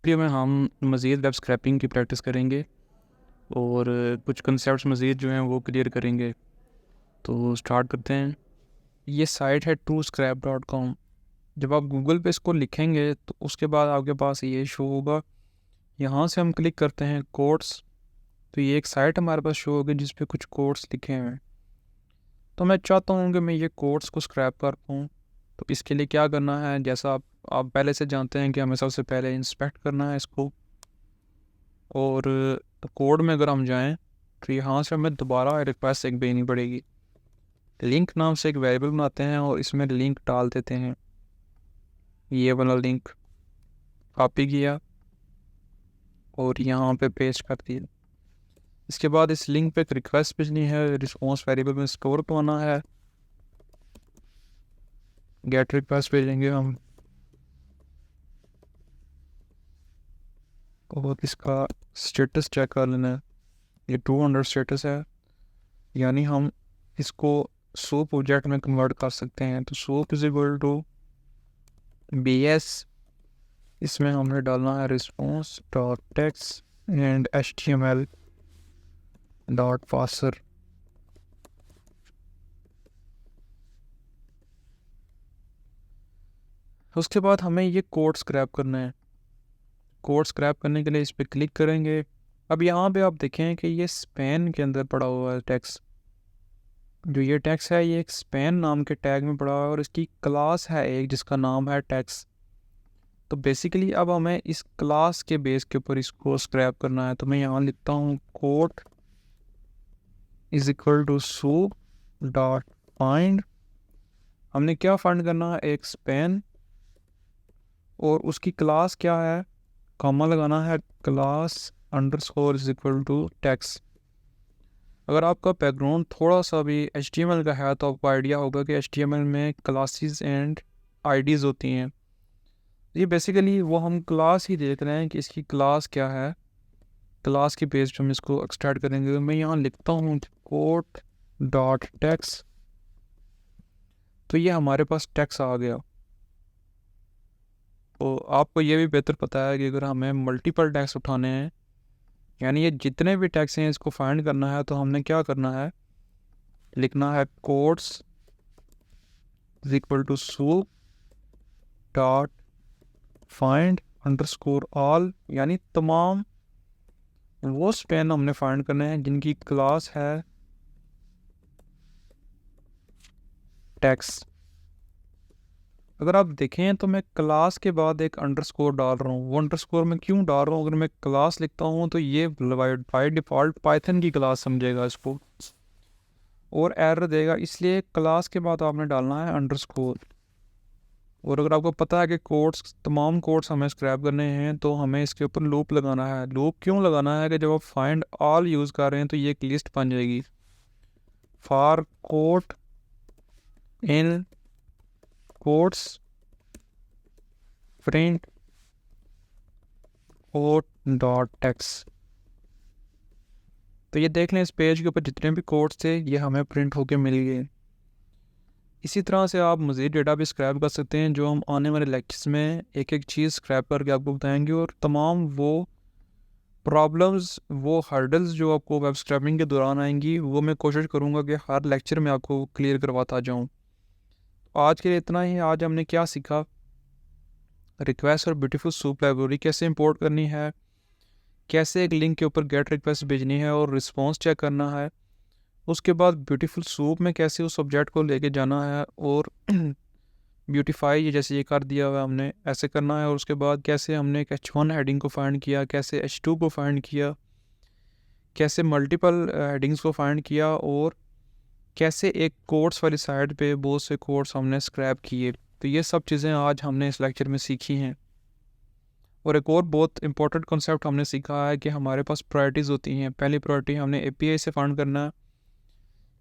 Video में हम मज़ीद वेब स्क्रैपिंग की प्रैक्टिस करेंगे और कुछ कंसेप्ट्स मज़ीद जो हैं वो क्लियर करेंगे। तो स्टार्ट करते हैं। ये साइट है TrueScrap.com। जब आप गूगल पे इसको लिखेंगे तो उसके बाद आपके पास ये शो होगा। यहाँ से हम क्लिक करते हैं कोड्स, तो ये एक साइट हमारे पास शो होगी जिस पे कुछ कोड्स लिखे हुए हैं। तो मैं चाहता हूँ कि मैं ये कोड्स को स्क्रैप कर पाऊँ। तो इसके लिए क्या करना है, जैसा आप पहले से जानते हैं कि हमें सबसे पहले इंस्पेक्ट करना है इसको, और कोड में अगर हम जाएं तो यहाँ से हमें दोबारा रिक्वेस्ट एक भेजनी पड़ेगी। लिंक नाम से एक वेरिएबल बनाते हैं और इसमें लिंक डाल देते हैं। ये वाला लिंक कॉपी किया और यहाँ पे पेस्ट कर दिया। इसके बाद इस लिंक पे एक रिक्वेस्ट भेजनी है, रिस्पॉन्स वेरिएबल में स्टोर करवाना है। गेट रिक्वेस्ट भेजेंगे हम और इसका स्टेटस चेक कर लेना है। ये 200 स्टेटस है, यानी हम इसको सोप ऑब्जेक्ट में कन्वर्ट कर सकते हैं। तो soup is equal to BS, इसमें हमने डालना है response dot text and HTML dot parser. उसके बाद हमें ये कोड स्क्रैप करना है। कोड स्क्रैप करने के लिए इस पर क्लिक करेंगे। अब यहाँ पे आप देखें कि ये स्पैन के अंदर पड़ा हुआ है टेक्स्ट। जो ये टैक्स है ये एक स्पैन नाम के टैग में पड़ा हुआ है और इसकी क्लास है एक जिसका नाम है टैक्स। तो बेसिकली अब हमें इस क्लास के बेस के ऊपर इसको स्क्रैप करना है। तो मैं यहाँ लिखता हूँ code is equal to soup dot find. हमने क्या फाइंड करना है, एक स्पैन, और उसकी क्लास क्या है, कॉमा लगाना है, class underscore is equal to tax. अगर आपका बैकग्राउंड थोड़ा सा भी HTML का है तो आपको आइडिया होगा कि HTML में क्लासेस एंड आईडीज़ होती हैं। ये बेसिकली वो हम क्लास ही देख रहे हैं कि इसकी क्लास क्या है। क्लास की बेस पे हम इसको एक्सट्रैक्ट करेंगे। मैं यहाँ लिखता हूँ कोड डॉट टेक्स्ट, तो ये हमारे पास टेक्स्ट आ गया। तो आपको ये भी बेहतर पता है कि अगर हमें मल्टीपल टेक्स्ट उठाने हैं, यानी ये जितने भी टैग्स हैं इसको फाइंड करना है, तो हमने क्या करना है, लिखना है codes is equal to soup dot find underscore all, यानी तमाम वो स्पैन हमने फाइंड करने हैं जिनकी क्लास है टैक्स। अगर आप देखें तो मैं क्लास के बाद एक अंडरस्कोर डाल रहा हूँ। वो अंडरस्कोर मैं क्यों डाल रहा हूँ, अगर मैं क्लास लिखता हूँ तो ये बाय डिफ़ॉल्ट पाइथन की क्लास समझेगा इसको और एरर देगा, इसलिए क्लास के बाद आपने डालना है अंडरस्कोर। और अगर आपको पता है कि कोड्स, तमाम कोड्स हमें स्क्रैप करने हैं, तो हमें इसके ऊपर लूप लगाना है। लूप क्यों लगाना है कि जब आप फाइंड ऑल यूज़ कर रहे हैं तो ये एक लिस्ट बन जाएगी, for code in codes print code dot text. तो ये देख लें, इस पेज के ऊपर जितने भी कोड्स थे ये हमें प्रिंट होके मिल गए। इसी तरह से आप मज़ीद डेटा भी स्क्रैप कर सकते हैं, जो हम आने वाले लेक्चर्स में एक एक चीज़ स्क्रैप करके आपको बताएंगे। और तमाम वो प्रॉब्लम्स, वो हर्डल्स जो आपको वेब स्क्रैपिंग के दौरान आएंगी, वो मैं कोशिश करूँगा कि हर लेक्चर में आपको क्लियर करवाता जाऊँ। आज के लिए इतना ही। आज हमने क्या सीखा, रिक्वेस्ट और ब्यूटीफुल सूप लाइब्रेरी कैसे इंपोर्ट करनी है, कैसे एक लिंक के ऊपर गेट रिक्वेस्ट भेजनी है और रिस्पॉन्स चेक करना है, उसके बाद ब्यूटीफुल सूप में कैसे उस सब्जेक्ट को लेके जाना है और ब्यूटीफाई ये जैसे ये कर दिया हुआ हमने ऐसे करना है, और उसके बाद कैसे हमने एक H1 हेडिंग को फाइंड किया, कैसे H2 को फाइंड किया, कैसे मल्टीपल हेडिंग्स को फाइंड किया, और कैसे एक कोड्स वाली साइड पे बहुत से कोड्स हमने स्क्रैप किए। तो ये सब चीज़ें आज हमने इस लेक्चर में सीखी हैं। और एक और बहुत इंपॉर्टेंट कॉन्सेप्ट हमने सीखा है कि हमारे पास प्रायोरिटीज़ होती हैं। पहली प्रायोरिटी हमने API से फाइंड करना है।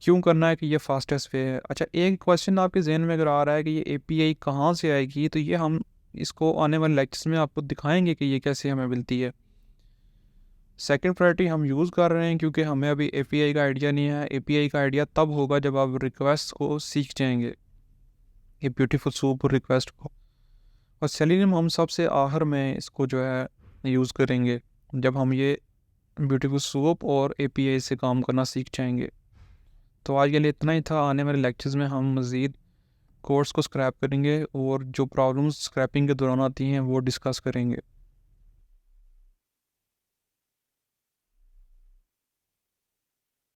क्यों करना है कि ये फास्टेस्ट वे है। अच्छा, एक क्वेश्चन आपके जहन में अगर आ रहा है कि ये API कहाँ से आएगी, तो ये हम इसको आने वाले लेक्चर्स में आपको दिखाएंगे कि ये कैसे हमें मिलती है। सेकंड प्रायोरिटी हम यूज़ कर रहे हैं क्योंकि हमें अभी API का आइडिया नहीं है। API का आइडिया तब होगा जब आप रिक्वेस्ट को सीख जाएंगे, ये ब्यूटीफुल सूप रिक्वेस्ट को। और सेलेनियम हम सबसे आखिर में इसको जो है यूज़ करेंगे जब हम ये ब्यूटीफुल सोप और API से काम करना सीख जाएंगे। तो आज के लिए इतना ही था। आने वाले लेक्चर्स में हम मज़ीद कोड्स को स्क्रैप करेंगे और जो प्रॉब्लम्स स्क्रैपिंग के दौरान आती हैं वो डिस्कस करेंगे।